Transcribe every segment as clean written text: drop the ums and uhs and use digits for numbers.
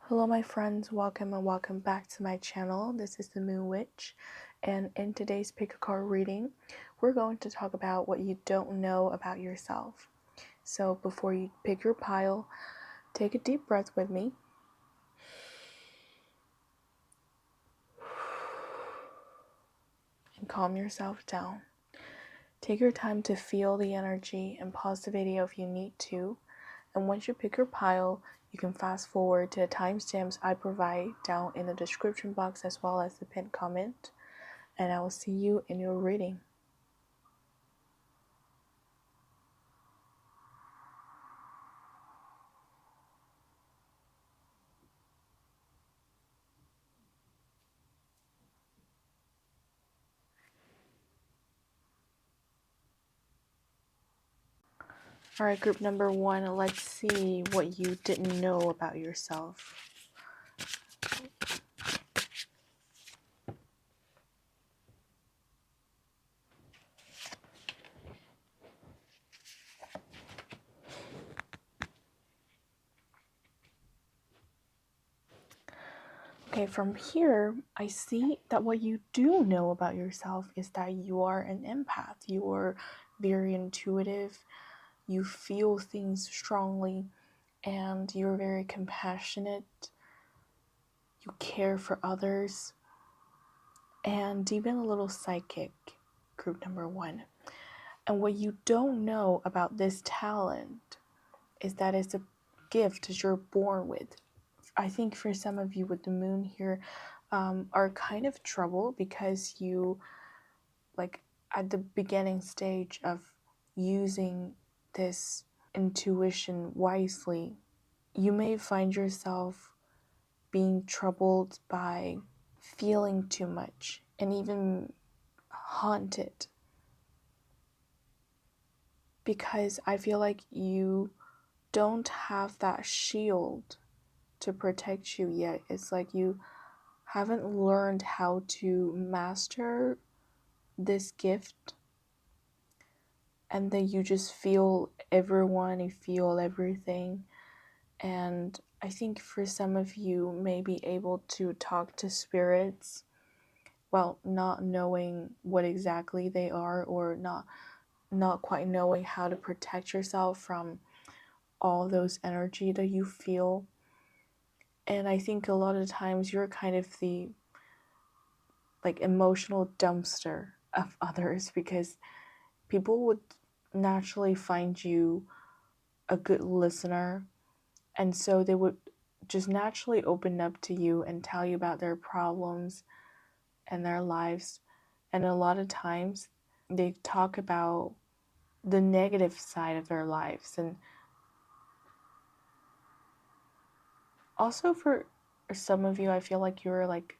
Hello my friends, welcome and welcome back to my channel. This is the Moon Witch, and in today's pick a card reading, we're going to talk about what you don't know about yourself. So before you pick your pile, take a deep breath with me. And calm yourself down. Take your time to feel the energy and pause the video if you need to. And once you pick your pile, you can fast forward to the timestamps I provide down in the description box as well as the pinned comment. And I will see you in your reading. Alright, group number one, let's see what you didn't know about yourself. Okay, from here, I see that what you do know about yourself is that you are an empath. You are very intuitive. You feel things strongly, and you're very compassionate. You care for others, and even a little psychic, group number one. And what you don't know about this talent is that it's a gift that you're born with. I think for some of you with the moon here are kind of troubled because you, like, at the beginning stage of using this intuition wisely, you may find yourself being troubled by feeling too much and even haunted, because I feel like you don't have that shield to protect you yet. It's like you haven't learned how to master this gift, and then you just feel everyone, you feel everything. And I think for some of you may be able to talk to spirits, well, not knowing what exactly they are, or not quite knowing how to protect yourself from all those energy that you feel. And I think a lot of times you're kind of the emotional dumpster of others, because people would naturally find you a good listener, and so they would just naturally open up to you and tell you about their problems and their lives. And a lot of times they talk about the negative side of their lives. And also for some of you, I feel like you're like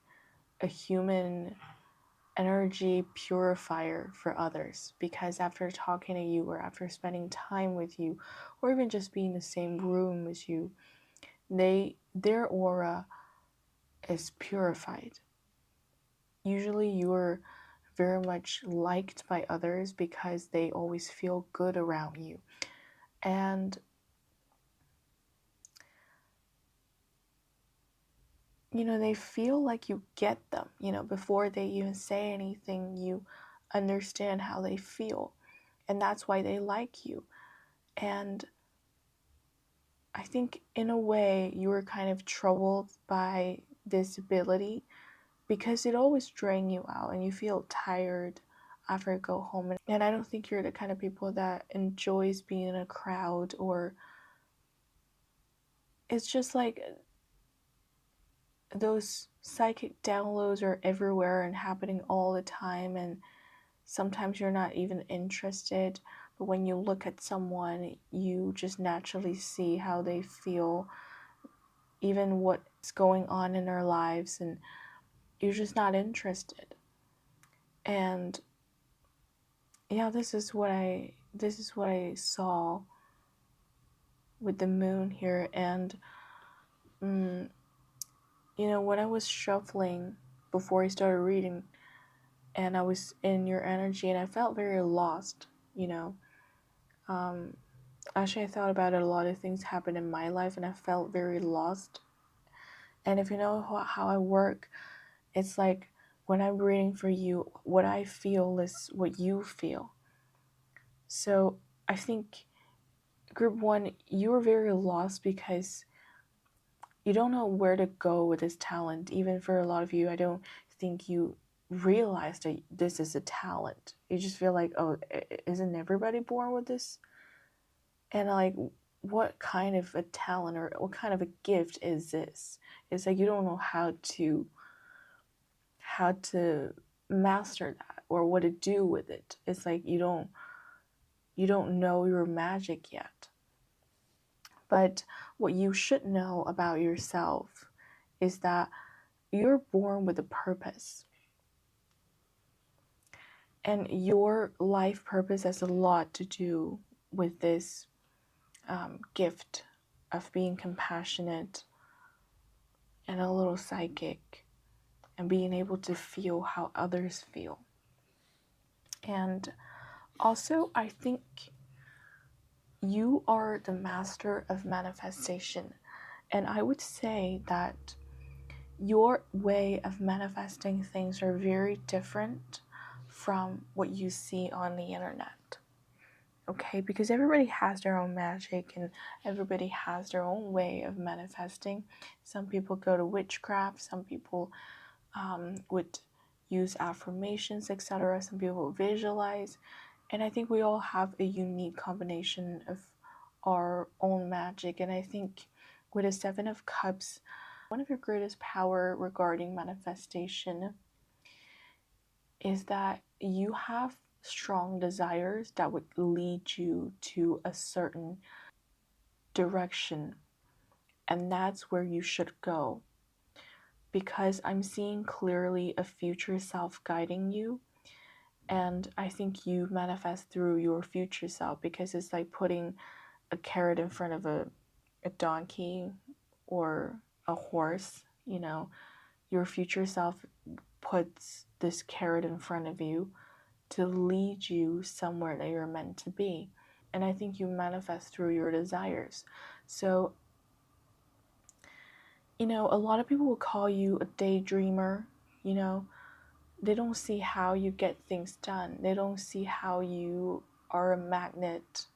a human energy purifier for others, because after talking to you, or after spending time with you, or even just being in the same room as you, their aura is purified. Usually you're very much liked by others because they always feel good around you. And they feel like you get them, before they even say anything. You understand how they feel, and that's why they like you. And I think in a way you were kind of troubled by this ability, because it always drains you out and you feel tired after you go home. And I don't think you're the kind of people that enjoys being in a crowd, or it's just like those psychic downloads are everywhere and happening all the time, and sometimes you're not even interested, but when you look at someone, you just naturally see how they feel, even what's going on in their lives, and you're just not interested. And yeah, this is what I saw with the moon here. And when I was shuffling before I started reading, and I was in your energy, and I felt very lost. Actually, I thought about it. A lot of things happened in my life, and I felt very lost. And if you know how I work, it's like when I'm reading for you, what I feel is what you feel. So I think group one, you were very lost because you don't know where to go with this talent. Even for a lot of you, I don't think you realize that this is a talent. You just feel like, oh, isn't everybody born with this? And like, what kind of a talent or what kind of a gift is this? It's like you don't know how to master that or what to do with it. It's like you don't know your magic yet. But what you should know about yourself is that you're born with a purpose. And your life purpose has a lot to do with this gift of being compassionate and a little psychic and being able to feel how others feel. And also, I think you are the master of manifestation. And I would say that your way of manifesting things are very different from what you see on the internet. Okay, because everybody has their own magic and everybody has their own way of manifesting. Some people go to witchcraft, some people would use affirmations, etc. Some people visualize, and I think we all have a unique combination of our own magic. And I think with a Seven of Cups, one of your greatest power regarding manifestation is that you have strong desires that would lead you to a certain direction, and that's where you should go. Because I'm seeing clearly a future self guiding you, and I think you manifest through your future self because it's like putting a carrot in front of a donkey or a horse. Your future self puts this carrot in front of you to lead you somewhere that you're meant to be. And I think you manifest through your desires. So, a lot of people will call you a daydreamer. They don't see how you get things done. They don't see how you are a magnet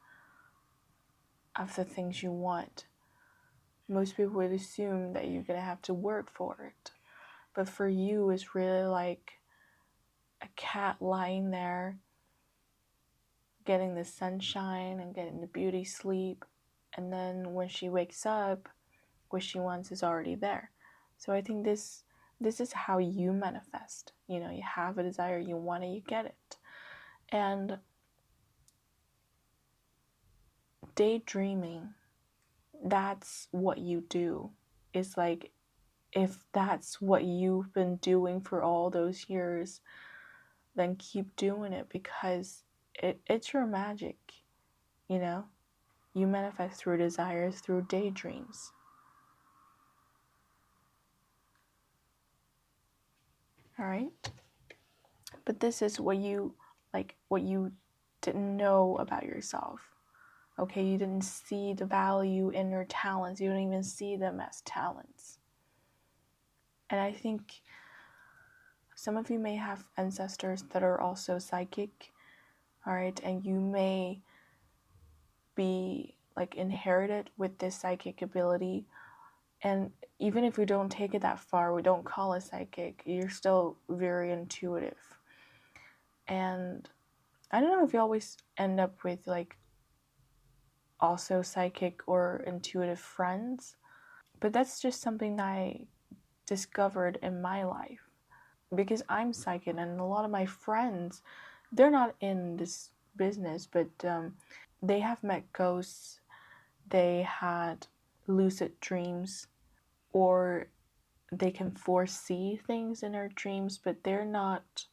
of the things you want. Most people would assume that you're going to have to work for it. But for you, it's really like a cat lying there, getting the sunshine and getting the beauty sleep. And then when she wakes up, what she wants is already there. So I think this is how you manifest. You have a desire, you want it, you get it. And daydreaming, that's what you do. It's like, if that's what you've been doing for all those years, then keep doing it because it's your magic. You manifest through desires, through daydreams. All right? But this is what you didn't know about yourself. Okay, you didn't see the value in your talents. You don't even see them as talents. And I think some of you may have ancestors that are also psychic, all right? And you may be inherited with this psychic ability. And even if we don't take it that far, we don't call it psychic, you're still very intuitive. And I don't know if you always end up with also psychic or intuitive friends, but that's just something that I discovered in my life because I'm psychic, and a lot of my friends, they're not in this business, but they have met ghosts, they had lucid dreams, or they can foresee things in their dreams, but they're not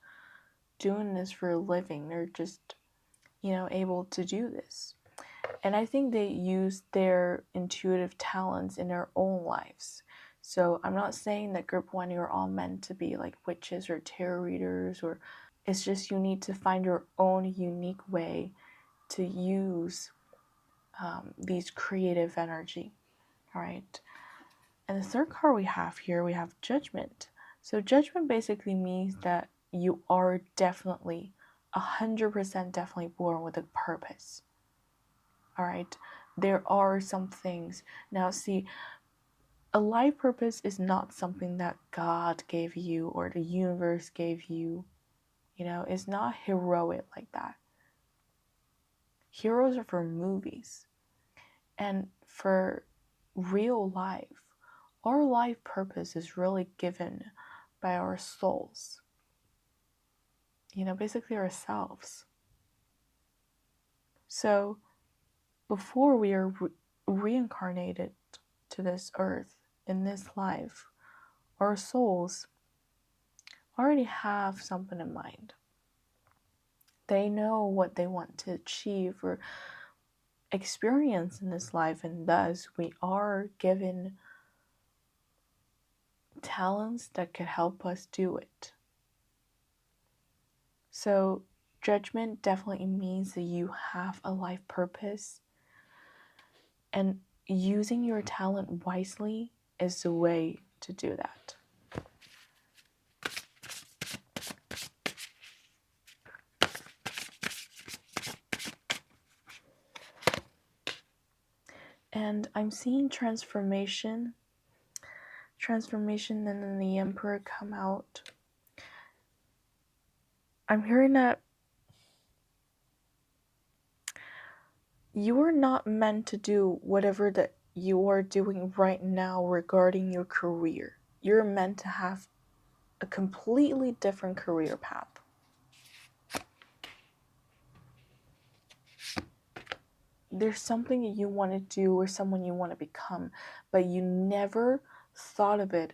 doing this for a living. They're just, able to do this. And I think they use their intuitive talents in their own lives. So I'm not saying that group one, you're all meant to be like witches or tarot readers, or it's just you need to find your own unique way to use these creative energy. All right. And the third card we have here, we have Judgment. So judgment basically means that you are definitely 100% definitely born with a purpose. All right, there are some things. Now see, a life purpose is not something that God gave you or the universe gave you. You know, it's not heroic like that. Heroes are for movies. And for real life, our life purpose is really given by our souls. You know, basically ourselves. So before we are reincarnated to this earth in this life, our souls already have something in mind. They know what they want to achieve or experience in this life, and thus we are given talents that could help us do it. So judgment definitely means that you have a life purpose, and using your talent wisely is the way to do that. And I'm seeing transformation, and then the Emperor come out. I'm hearing that you are not meant to do whatever that you are doing right now regarding your career. You're meant to have a completely different career path. There's something that you want to do or someone you want to become, but you never thought of it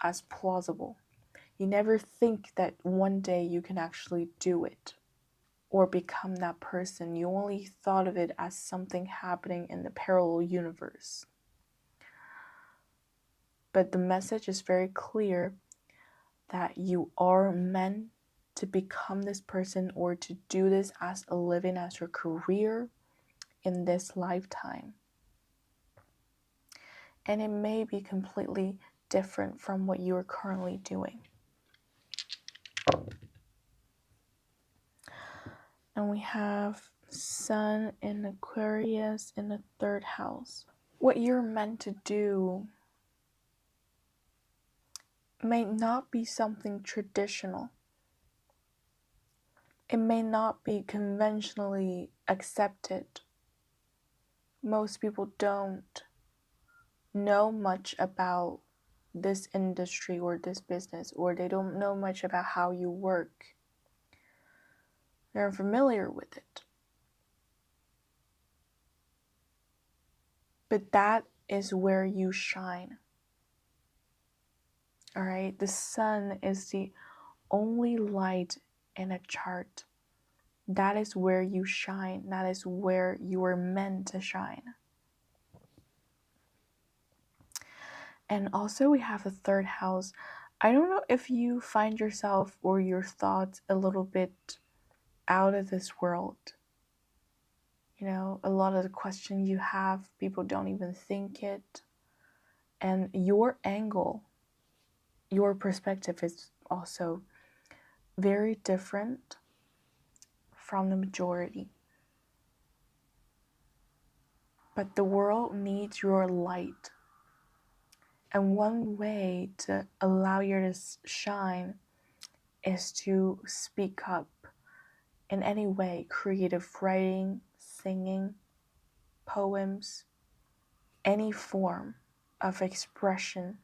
as plausible. You never think that one day you can actually do it or become that person. You only thought of it as something happening in the parallel universe. But the message is very clear that you are meant to become this person or to do this as a living, as your career in this lifetime. And it may be completely different from what you are currently doing. And we have Sun in Aquarius in the 3rd house. What you're meant to do may not be something traditional. It may not be conventionally accepted. Most people don't know much about this industry or this business, or they don't know much about how you work. They're unfamiliar with it. But that is where you shine. All right, the sun is the only light in a chart. That is where you shine. That is where you are meant to shine. And also we have the 3rd house. I don't know if you find yourself or your thoughts a little bit out of this world. You know, a lot of the questions you have, people don't even think it. And your angle, your perspective is also very different from the majority. But the world needs your light. And one way to allow you to shine is to speak up in any way, creative writing, singing, poems, any form of expression.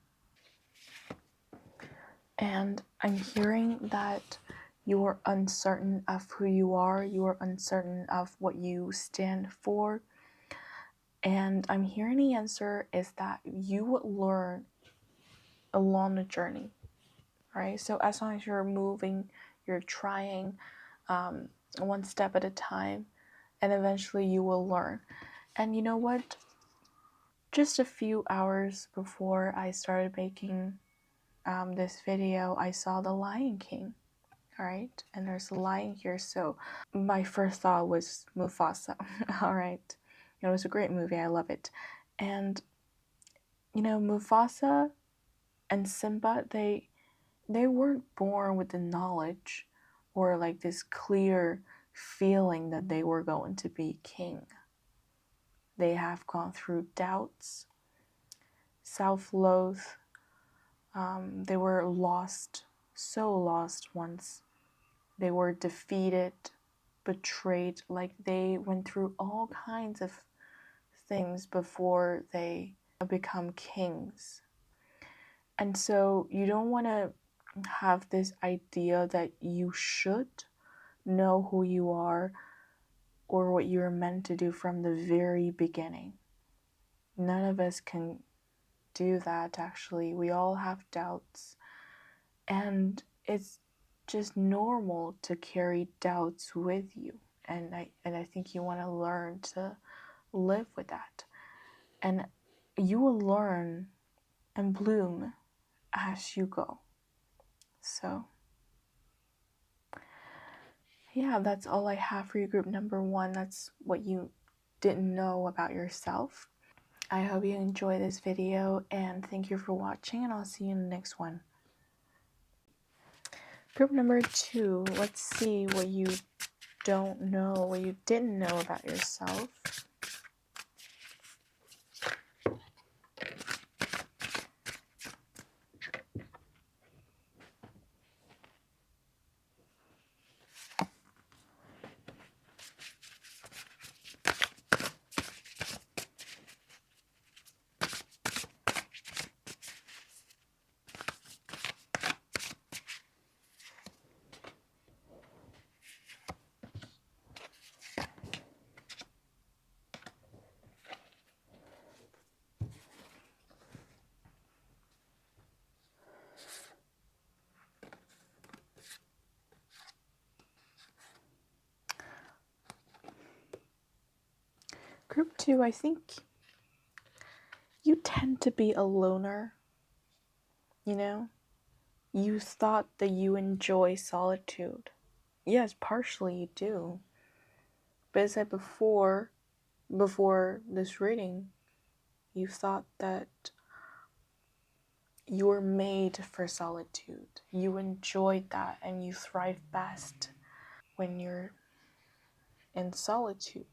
And I'm hearing that you're uncertain of who you are, you're uncertain of what you stand for. And I'm hearing the answer is that you would learn along the journey, right? So as long as you're moving, you're trying one step at a time, and eventually you will learn. And you know what? Just a few hours before I started making this video, I saw The Lion King, all right? And there's a lion here, so my first thought was Mufasa, all right? It was a great movie, I love it. And Mufasa and Simba, they weren't born with the knowledge or like this clear feeling that they were going to be king. They have gone through doubts, self-loathe. They were lost, so lost once. They were defeated, betrayed. Like they went through all kinds of things before they become kings. And so you don't want to have this idea that you should know who you are or what you're meant to do from the very beginning. None of us can do that, actually. We all have doubts, and it's just normal to carry doubts with you. And I think you want to learn to live with that. And you will learn and bloom as you go. So yeah, that's all I have for you, group number 1. That's what you didn't know about yourself. I hope you enjoy this video, and thank you for watching, and I'll see you in the next one. Group number 2, let's see what you don't know, what you didn't know about yourself. Group 2, I think you tend to be a loner. You thought that you enjoy solitude. Yes, partially you do. But as I said before this reading, you thought that you were made for solitude. You enjoyed that and you thrive best when you're in solitude.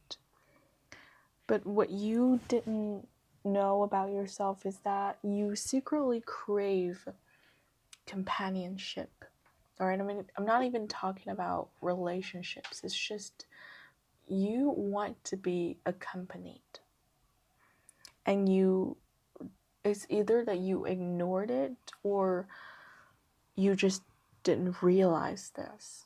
But what you didn't know about yourself is that you secretly crave companionship. Alright, I mean, I'm not even talking about relationships. It's just you want to be accompanied. And it's either that you ignored it or you just didn't realize this.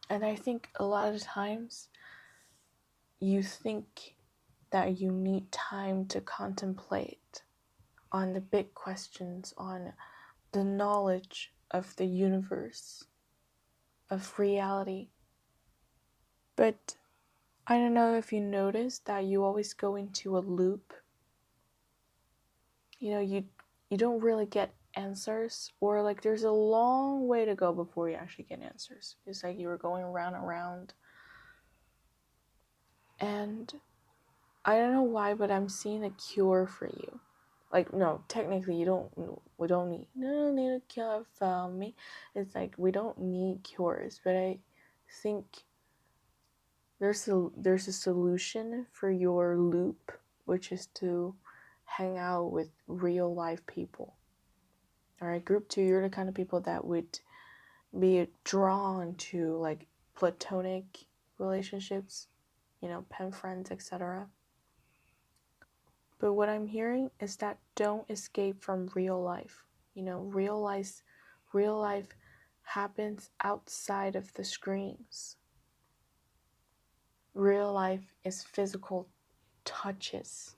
And I think a lot of times you think that you need time to contemplate on the big questions, on the knowledge of the universe, of reality. But I don't know if you noticed that you always go into a loop. You don't really get answers, or like there's a long way to go before you actually get answers. It's like you were going around and around. And I don't know why, but I'm seeing a cure for you. Like, no, technically we don't need a cure for me. It's like we don't need cures, but I think there's a solution for your loop, which is to hang out with real life people. Alright, group 2, you're the kind of people that would be drawn to like platonic relationships, pen friends, etc. But what I'm hearing is that don't escape from real life. Real life happens outside of the screens. Real life is physical touches.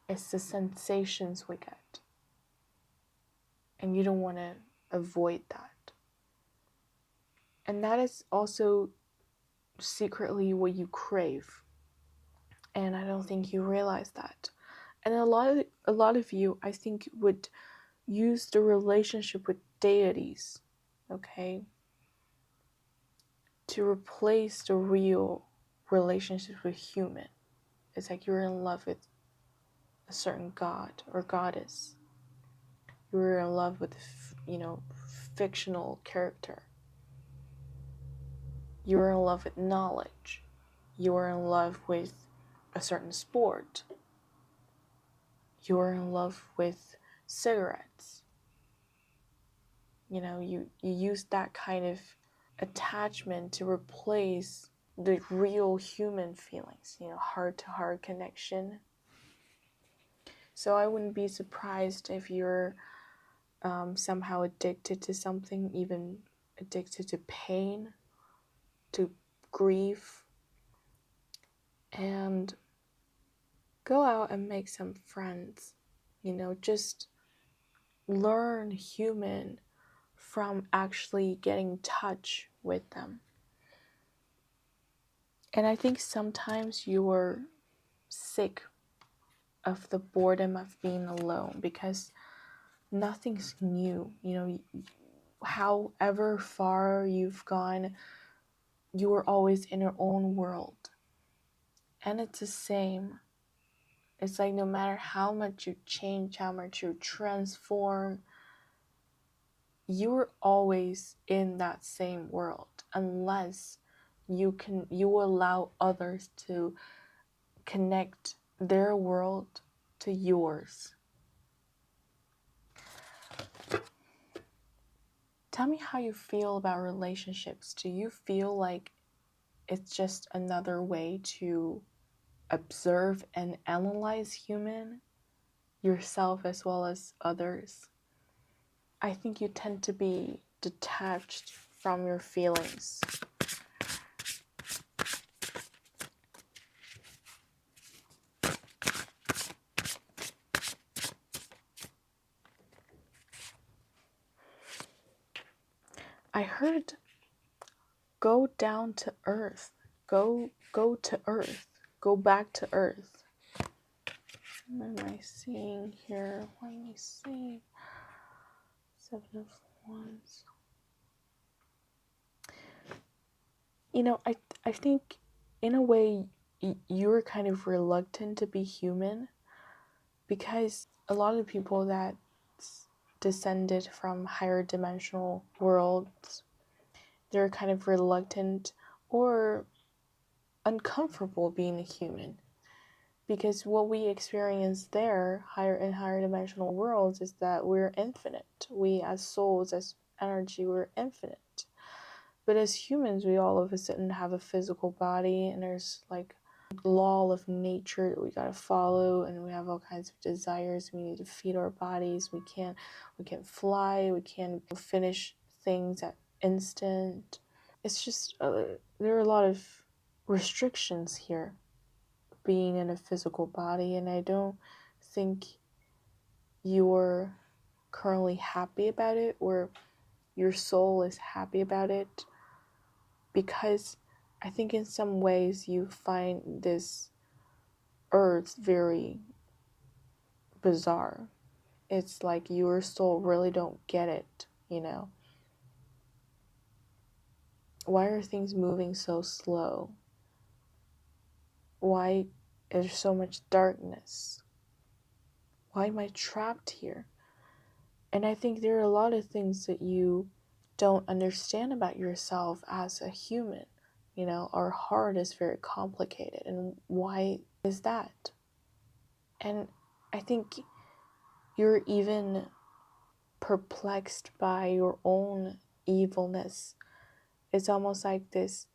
It's the sensations we get. And you don't want to avoid that. And that is also secretly what you crave. And I don't think you realize that. And a lot of you, I think, would use the relationship with deities, okay, to replace the real relationship with human. It's like you're in love with a certain god or goddess. You were in love with, fictional character. You were in love with knowledge. You were in love with a certain sport. You were in love with cigarettes. You used that kind of attachment to replace the real human feelings, heart-to-heart connection. So I wouldn't be surprised if you're somehow addicted to something, even addicted to pain, to grief, and go out and make some friends. Just learn human from actually getting in touch with them. And I think sometimes you're sick of the boredom of being alone because nothing's new. However far you've gone, you are always in your own world. And it's the same. It's like no matter how much you change, how much you transform, you're always in that same world unless you allow others to connect their world to yours. Tell me how you feel about relationships. Do you feel like it's just another way to observe and analyze yourself as well as others? I think you tend to be detached from your feelings. I heard go down to earth. Go to earth. Go back to earth. What am I seeing here? What am I seeing? 7 of Wands. I think in a way you're kind of reluctant to be human because a lot of the people that descended from higher dimensional worlds, they're kind of reluctant or uncomfortable being a human. Because what we experience there, higher dimensional worlds, is that we're infinite. We as souls, as energy, we're infinite. But as humans, we all of a sudden have a physical body, and there's like law of nature that we gotta follow, and we have all kinds of desires. We need to feed our bodies. We can't fly. We can't finish things at instant. It's just there are a lot of restrictions here being in a physical body, and I don't think you're currently happy about it, or your soul is happy about it, because I think in some ways you find this earth very bizarre. It's like your soul really don't get it, Why are things moving so slow? Why is there so much darkness? Why am I trapped here? And I think there are a lot of things that you don't understand about yourself as a human. Our heart is very complicated. And why is that? And I think you're even perplexed by your own evilness. It's almost like this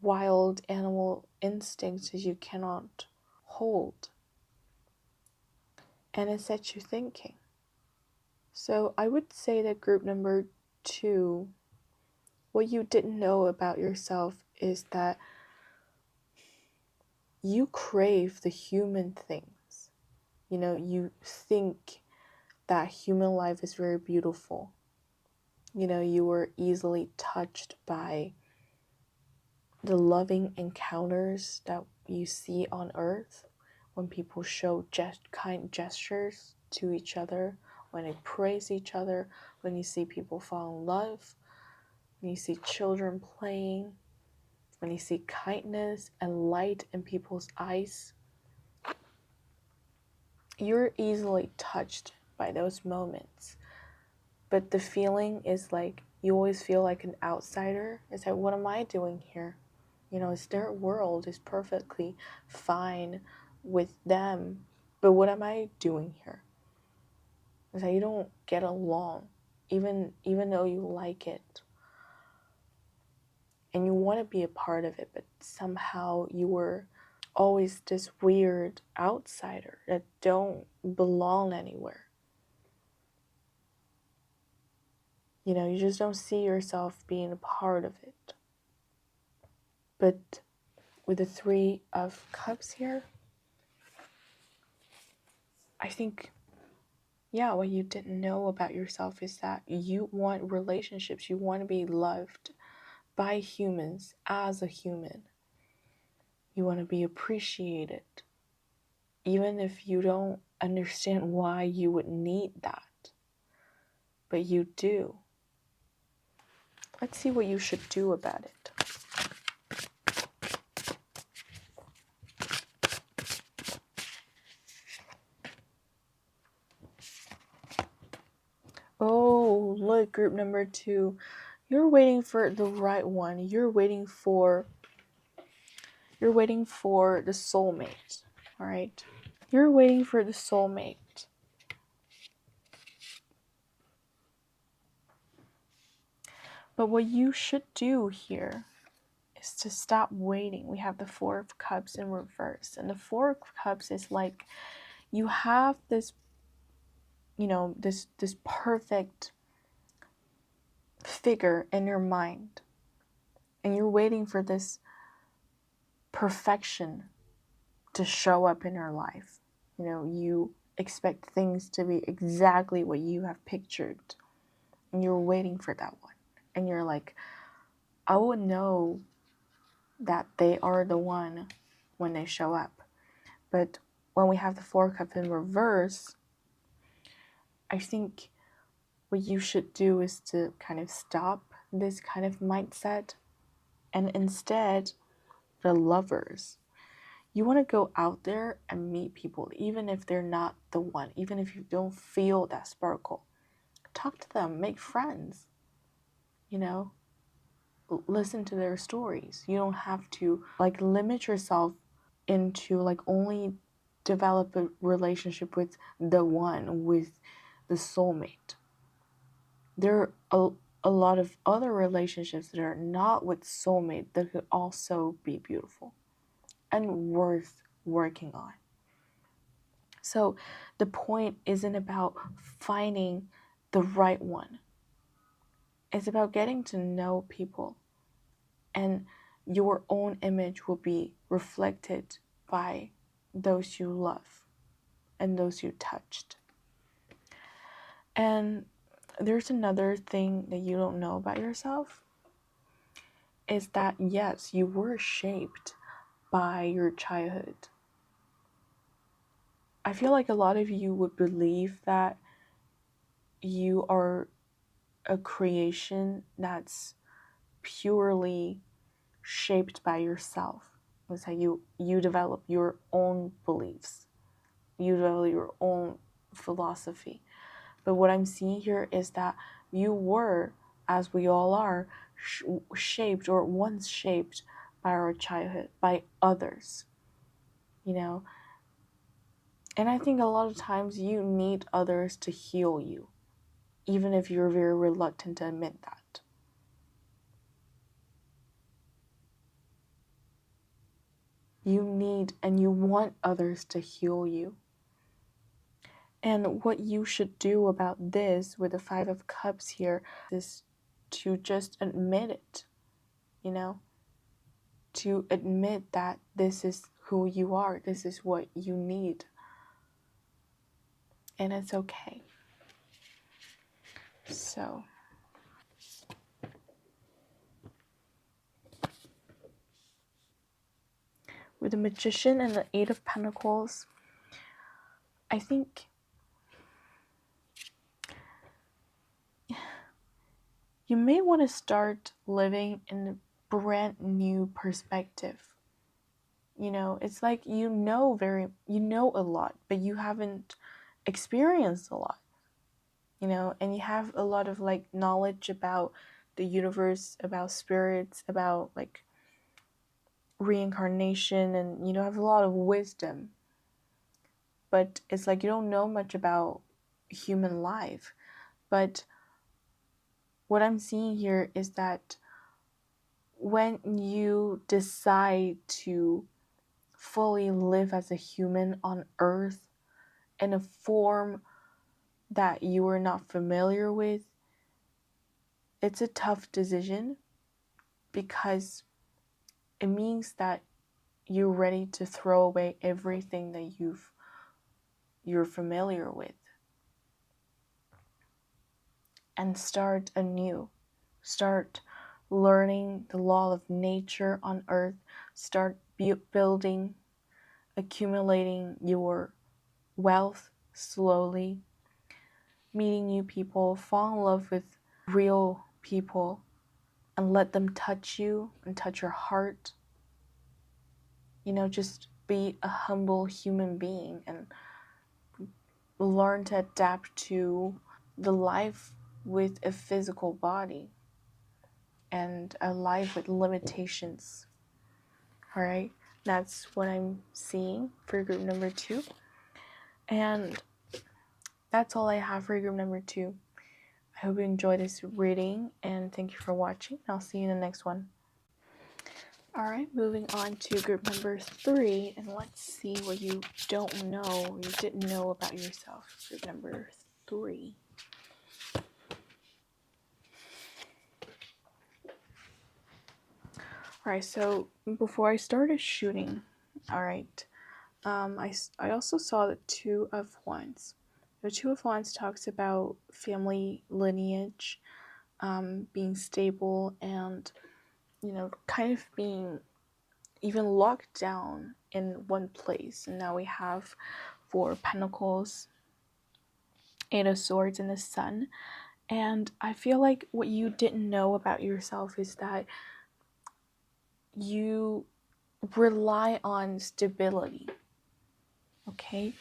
wild animal instinct that you cannot hold. And it sets you thinking. So I would say that group number 2, what you didn't know about yourself is that you crave the human things. You think that human life is very beautiful. You were easily touched by the loving encounters that you see on earth when people show kind gestures to each other, when they praise each other, when you see people fall in love, when you see children playing, when you see kindness and light in people's eyes. you're easily touched by those moments. But the feeling is like you always feel like an outsider. It's like, what am I doing here? It's their world is perfectly fine with them. But what am I doing here? It's like you don't get along, even though you like it. And you want to be a part of it, but somehow you were always this weird outsider that don't belong anywhere. You just don't see yourself being a part of it. But with the Three of Cups here, I think, yeah, what you didn't know about yourself is that you want relationships. You want to be loved by humans as a human. You want to be appreciated, even if you don't understand why you would need that. But you do. Let's see what you should do about it. Oh, look, group number 2. You're waiting for the right one. You're waiting for the soulmate. All right? You're waiting for the soulmate. But what you should do here is to stop waiting. We have the Four of Cups in reverse. And the Four of Cups is like you have this, this perfect figure in your mind. And you're waiting for this perfection to show up in your life. You expect things to be exactly what you have pictured. And you're waiting for that one. And you're like, I would know that they are the one when they show up. But when we have the Four of Cups in reverse, I think what you should do is to kind of stop this kind of mindset and instead the Lovers. You want to go out there and meet people, even if they're not the one, even if you don't feel that sparkle. Talk to them, make friends, listen to their stories. You don't have to limit yourself into only develop a relationship with the one, with the soulmate. There are a lot of other relationships that are not with soulmate that could also be beautiful and worth working on. So the point isn't about finding the right one. It's about getting to know people, and your own image will be reflected by those you love and those you touched. And there's another thing that you don't know about yourself, is that yes, you were shaped by your childhood. I feel like a lot of you would believe that you are a creation that's purely shaped by yourself. It's how you develop your own beliefs. You develop your own philosophy. But what I'm seeing here is that you were, as we all are, shaped or once shaped by our childhood, by others, And I think a lot of times you need others to heal you, even if you're very reluctant to admit that. You need and you want others to heal you. And what you should do about this with the Five of Cups here is to just admit it, to admit that this is who you are, this is what you need. And it's okay. So, with the Magician and the Eight of Pentacles, I think you may want to start living in a brand new perspective. You know, it's like you know a lot, but you haven't experienced a lot, you know, and you have a lot of like knowledge about the universe, about spirits, about like reincarnation, and you know, have a lot of wisdom. But it's like you don't know much about human life. But what I'm seeing here is that when you decide to fully live as a human on earth in a form that you are not familiar with, it's a tough decision because it means that you're ready to throw away everything that you're familiar with and start anew. Start learning the law of nature on earth. Start building, accumulating your wealth slowly, meeting new people, fall in love with real people, and let them touch you and touch your heart. You know, just be a humble human being and learn to adapt to the life with a physical body and a life with limitations. All right, that's what I'm seeing for group number 2. And that's all I have for group number 2. I hope you enjoyed this reading and thank you for watching. I'll see you in the next one. Alright, moving on to group number 3, and let's see what you don't know or you didn't know about yourself. Group number 3. Alright, so before I started shooting, alright, I also saw the Two of Wands. The Two of Wands talks about family lineage, being stable and, you know, kind of being even locked down in one place. And now we have Four of Pentacles, Eight of Swords, and the Sun. And I feel like what you didn't know about yourself is that you rely on stability. Okay?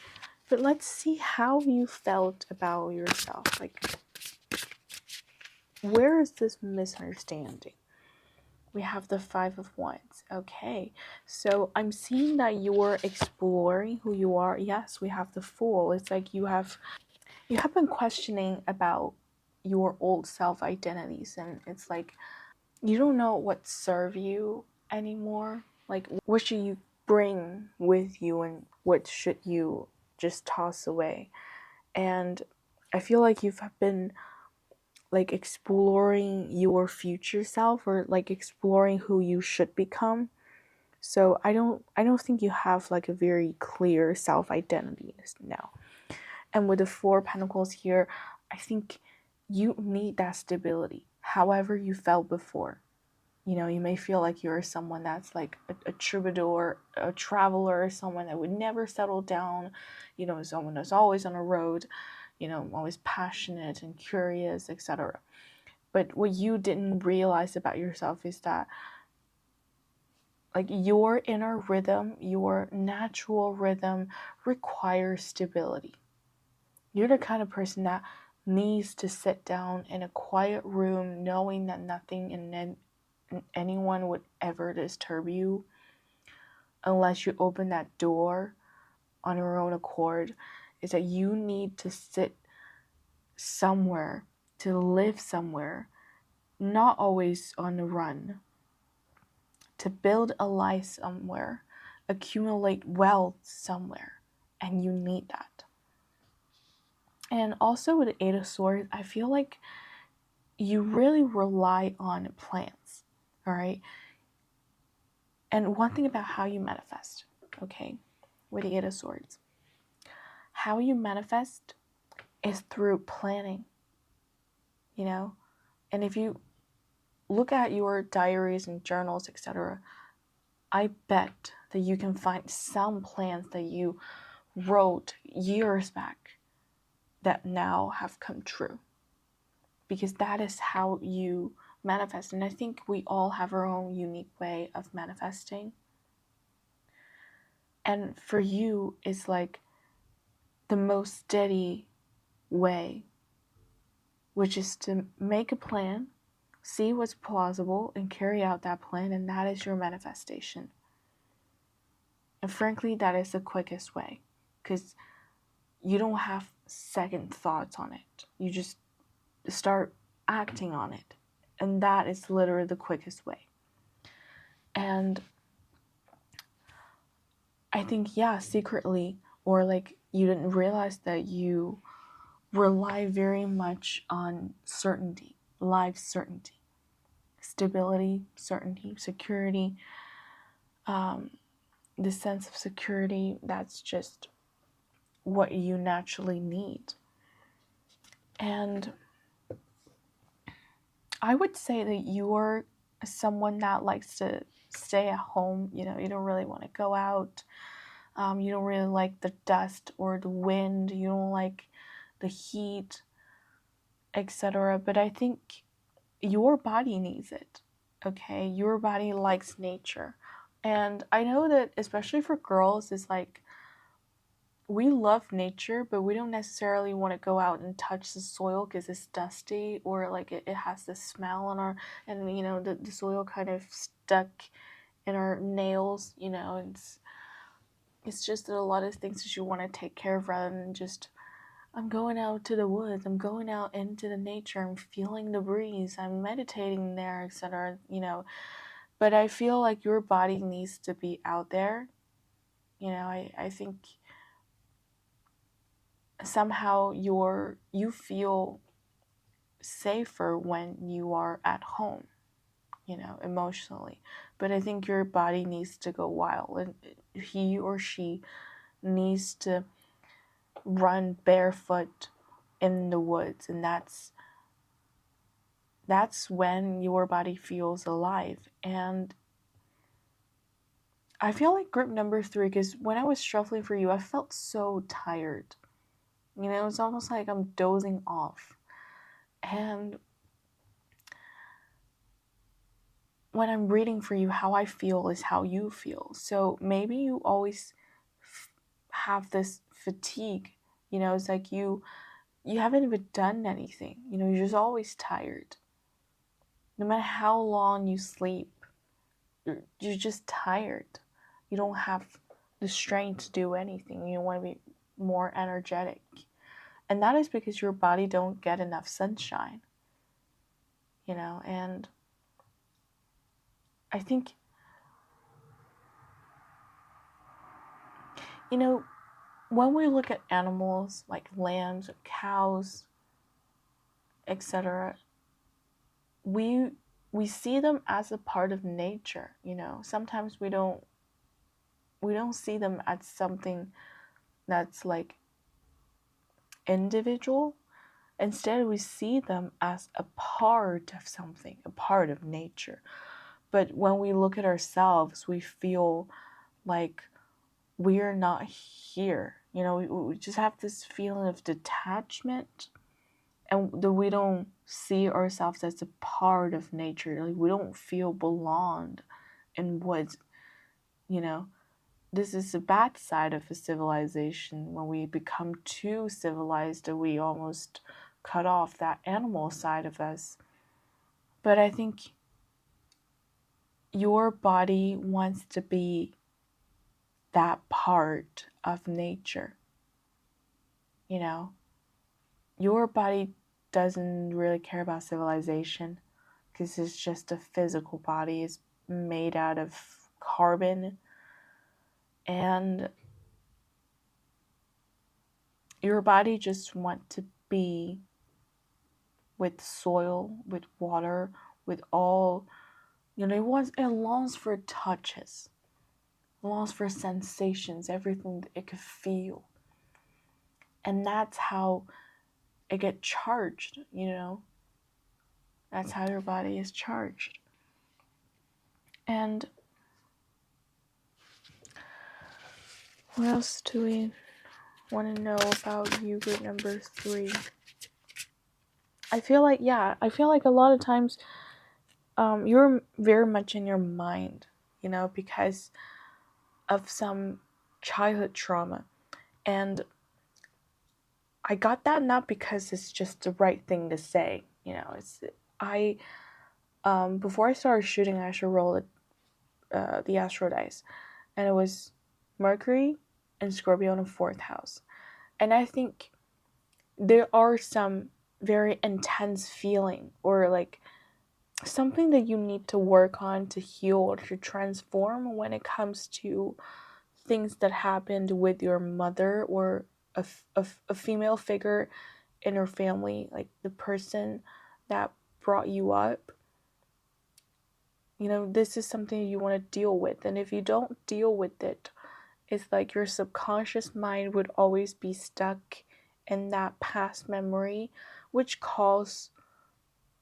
But let's see how you felt about yourself. Like, where is this misunderstanding? We have the Five of Wands. Okay, so I'm seeing that you're exploring who you are. Yes, we have the Fool. It's like you have been questioning about your old self identities, and it's like you don't know what serve you anymore. Like, what should you bring with you and what should you just toss away? And I feel like you've been like exploring your future self or like exploring who you should become. So I don't think you have like a very clear self identity now. And with the Four Pentacles here, I think you need that stability. However you felt before. You know, you may feel like you're someone that's like a troubadour, a traveler, someone that would never settle down, you know, someone that's always on a road, you know, always passionate and curious, etc. But what you didn't realize about yourself is that like your inner rhythm, your natural rhythm requires stability. You're the kind of person that needs to sit down in a quiet room knowing that nothing and anyone would ever disturb you unless you open that door on your own accord. Is that you need to sit somewhere, to live somewhere, not always on the run, to build a life somewhere, accumulate wealth somewhere, and you need that. And also with the Eight of Swords, I feel like you really rely on plans, all right? And one thing about how you manifest, okay, with the Eight of Swords, how you manifest is through planning, you know? And if you look at your diaries and journals, etc., I bet that you can find some plans that you wrote years back that now have come true. Because that is how you manifest. And I think we all have our own unique way of manifesting. And for you, it's like the most steady way, which is to make a plan, see what's plausible, and carry out that plan, and that is your manifestation. And frankly, that is the quickest way, because you don't have second thoughts on it. You just start acting on it. And that is literally the quickest way. And I think, yeah, secretly, or like you didn't realize that you rely very much on certainty, life certainty, stability, certainty, security, the sense of security. That's just what you naturally need. And I would say that you're someone that likes to stay at home. You know, you don't really want to go out. You don't really like the dust or the wind. You don't like the heat, etc. But I think your body needs it. Okay, your body likes nature. And I know that especially for girls, it's like we love nature, but we don't necessarily want to go out and touch the soil because it's dusty, or like it has this smell on our, and you know, the soil kind of stuck in our nails. You know, it's just a lot of things that you want to take care of rather than just, I'm going out to the woods, I'm going out into the nature, I'm feeling the breeze, I'm meditating there, etc. You know, but I feel like your body needs to be out there. You know, I think somehow you feel safer when you are at home, you know, emotionally. But I think your body needs to go wild, and he or she needs to run barefoot in the woods, and that's when your body feels alive. And I feel like group number 3, because when I was shuffling for you, I felt so tired. You know, it's almost like I'm dozing off. And when I'm reading for you, how I feel is how you feel. So maybe you always have this fatigue. You know, it's like you haven't even done anything. You know, you're just always tired. No matter how long you sleep, you're just tired. You don't have the strength to do anything. You want to be more energetic. And that is because your body don't get enough sunshine. You know, and I think, you know, when we look at animals like lambs, cows, etc., we see them as a part of nature. You know, sometimes we don't see them as something that's like individual. Instead, we see them as a part of something, a part of nature. But when we look at ourselves, we feel like we're not here. You know, we just have this feeling of detachment, and that we don't see ourselves as a part of nature. Like we don't feel belonged in woods. You know, this is the bad side of a civilization. When we become too civilized, that we almost cut off that animal side of us. But I think your body wants to be that part of nature. You know, your body doesn't really care about civilization because it's just a physical body. It's made out of carbon, and your body just wants to be with soil, with water, with all, you know, it longs for touches, it longs for sensations, everything that it could feel. And that's how it gets charged, you know. That's how your body is charged. And what else do we want to know about you, group number 3? I feel like a lot of times you're very much in your mind, you know, because of some childhood trauma. And I got that not because it's just the right thing to say, you know. I before I started shooting, I actually rolled the astro dice, and it was Mercury and Scorpio in the fourth house. And I think there are some very intense feeling, or like something that you need to work on to heal or to transform when it comes to things that happened with your mother, or a female figure in her family, like the person that brought you up. You know, this is something you want to deal with. And if you don't deal with it, it's like your subconscious mind would always be stuck in that past memory, which causes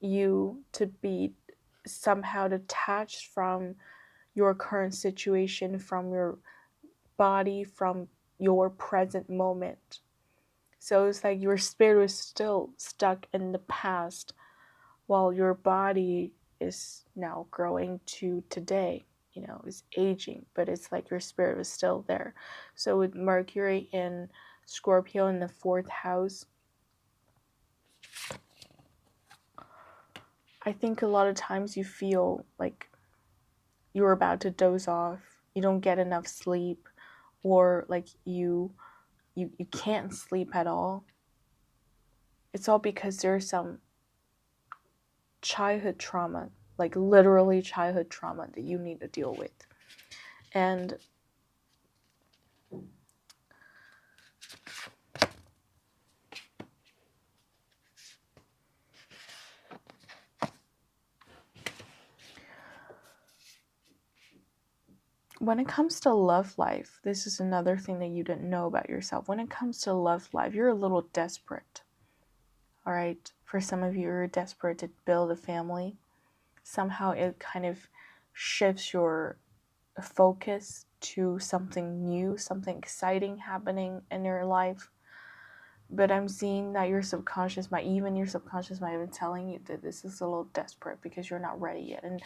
you to be somehow detached from your current situation, from your body, from your present moment. So it's like your spirit is still stuck in the past while your body is now growing to today, you know, is aging, but it's like your spirit is still there. So with Mercury in Scorpio in the fourth house, I think a lot of times you feel like you're about to doze off, you don't get enough sleep, or like you can't sleep at all. It's all because there's some childhood trauma, like literally childhood trauma, that you need to deal with. And when it comes to love life, this is another thing that you didn't know about yourself. When it comes to love life, you're a little desperate. All right. For some of you, you're desperate to build a family. Somehow it kind of shifts your focus to something new, something exciting happening in your life. But I'm seeing that your subconscious might have been telling you that this is a little desperate because you're not ready yet. And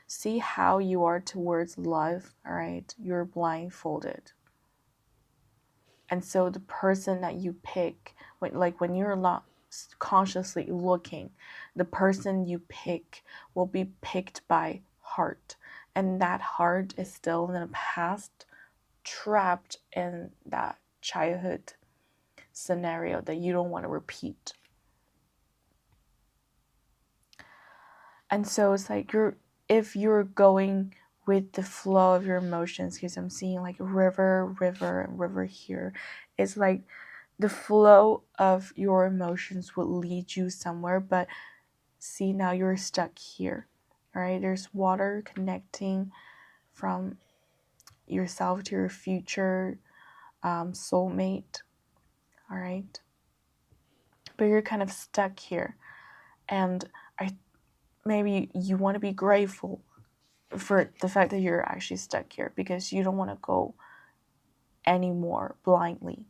see how you are towards love, all right? You're blindfolded. And so the person that you pick, when you're not consciously looking, the person you pick will be picked by heart. And that heart is still in the past, trapped in that childhood scenario that you don't want to repeat. And so it's like if you're going with the flow of your emotions, because I'm seeing like river, and river here, it's like the flow of your emotions will lead you somewhere, but see, now you're stuck here. All right, there's water connecting from yourself to your future soulmate. All right, but you're kind of stuck here, and maybe you want to be grateful for the fact that you're actually stuck here, because you don't want to go anymore blindly.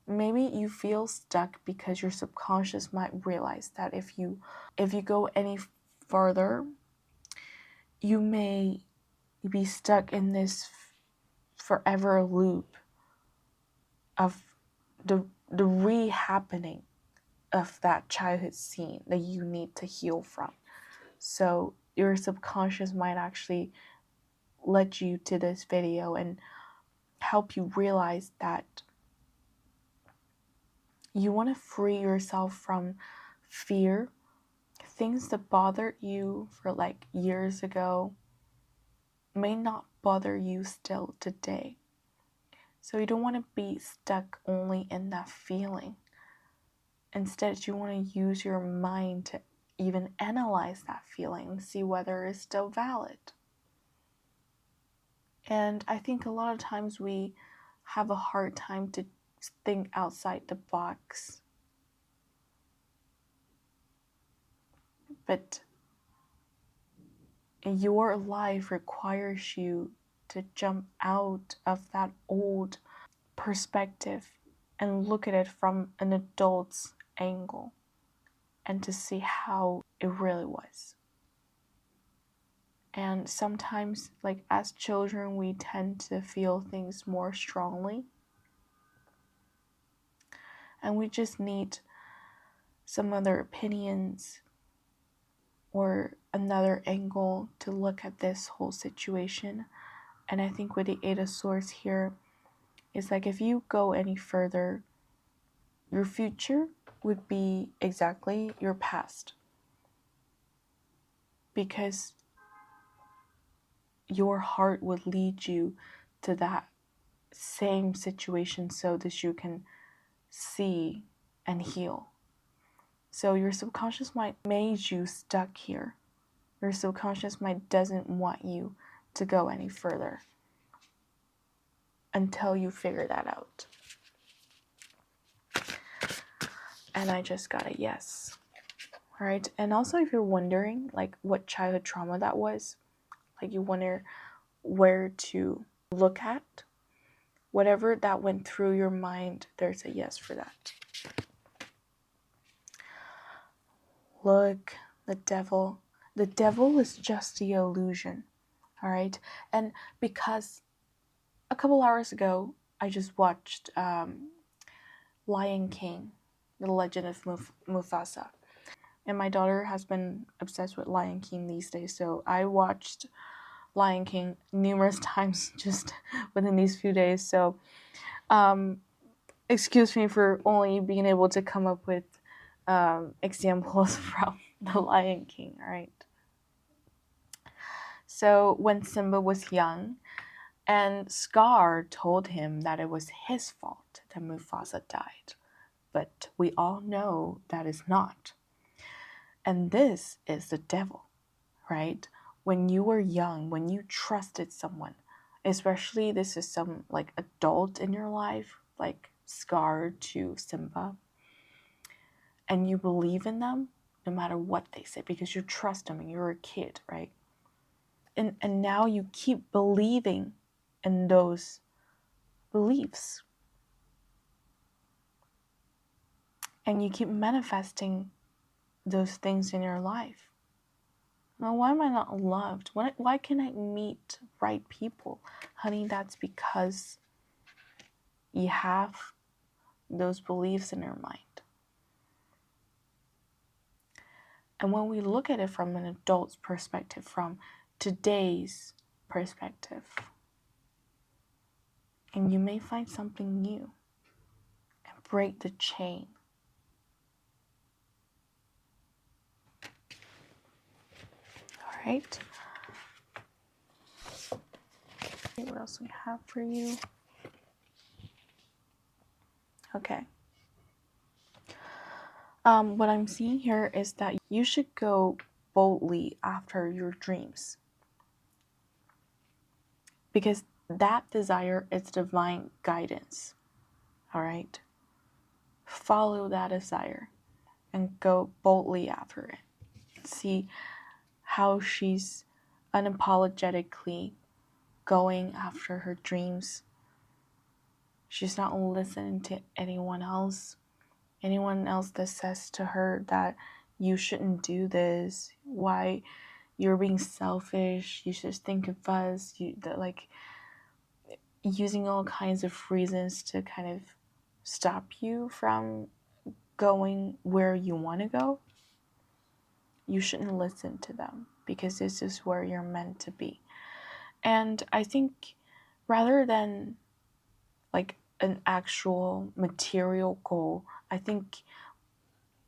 Maybe you feel stuck because your subconscious might realize that if you go any further, you may be stuck in this forever loop of the re-happening of that childhood scene that you need to heal from. So your subconscious might actually let you to this video and help you realize that you want to free yourself from fear. Things that bothered you for like years ago may not bother you still today. So you don't want to be stuck only in that feeling. Instead, you want to use your mind to even analyze that feeling and see whether it's still valid. And I think a lot of times we have a hard time to think outside the box. But your life requires you to jump out of that old perspective and look at it from an adult's angle, and to see how it really was. And sometimes, like as children, we tend to feel things more strongly. And we just need some other opinions or another angle to look at this whole situation. And I think with the Eight of Swords here, it's like if you go any further, your future would be exactly your past. Because your heart would lead you to that same situation so that you can see and heal. So your subconscious mind made you stuck here. Your subconscious mind doesn't want you to go any further until you figure that out. And I just got a yes. All right. And also, if you're wondering like what childhood trauma that was, like you wonder where to look at, whatever that went through your mind, there's a yes for that. Look, the devil. The devil is just the illusion. All right. And because a couple hours ago, I just watched Lion King, The Legend of Mufasa. And my daughter has been obsessed with Lion King these days. So I watched Lion King numerous times just within these few days. So excuse me for only being able to come up with examples from The Lion King, all right? So when Simba was young, and Scar told him that it was his fault that Mufasa died. But we all know that is not. And this is the devil, right? When you were young, when you trusted someone, especially this is some like adult in your life, like Scar to Simba, and you believe in them no matter what they say because you trust them and you're a kid, right? And now you keep believing in those beliefs. And you keep manifesting those things in your life. Now, why am I not loved? Why can't I meet right people? Honey, that's because you have those beliefs in your mind. And when we look at it from an adult's perspective, from today's perspective, and you may find something new and break the chain. All right. What else we have for you? Okay. What I'm seeing here is that you should go boldly after your dreams. Because that desire is divine guidance. All right? Follow that desire and go boldly after it. See how she's unapologetically going after her dreams. She's not listening to anyone else that says to her that you shouldn't do this, why you're being selfish, you should think of us, like using all kinds of reasons to kind of stop you from going where you want to go. You shouldn't listen to them because this is where you're meant to be. And I think rather than like an actual material goal, I think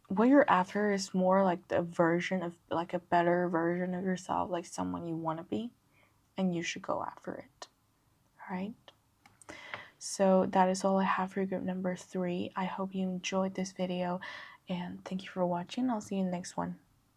what you're after is more like the version of like a better version of yourself, like someone you want to be, and you should go after it. All right. So that is all I have for group number 3. I hope you enjoyed this video and thank you for watching. I'll see you in the next one.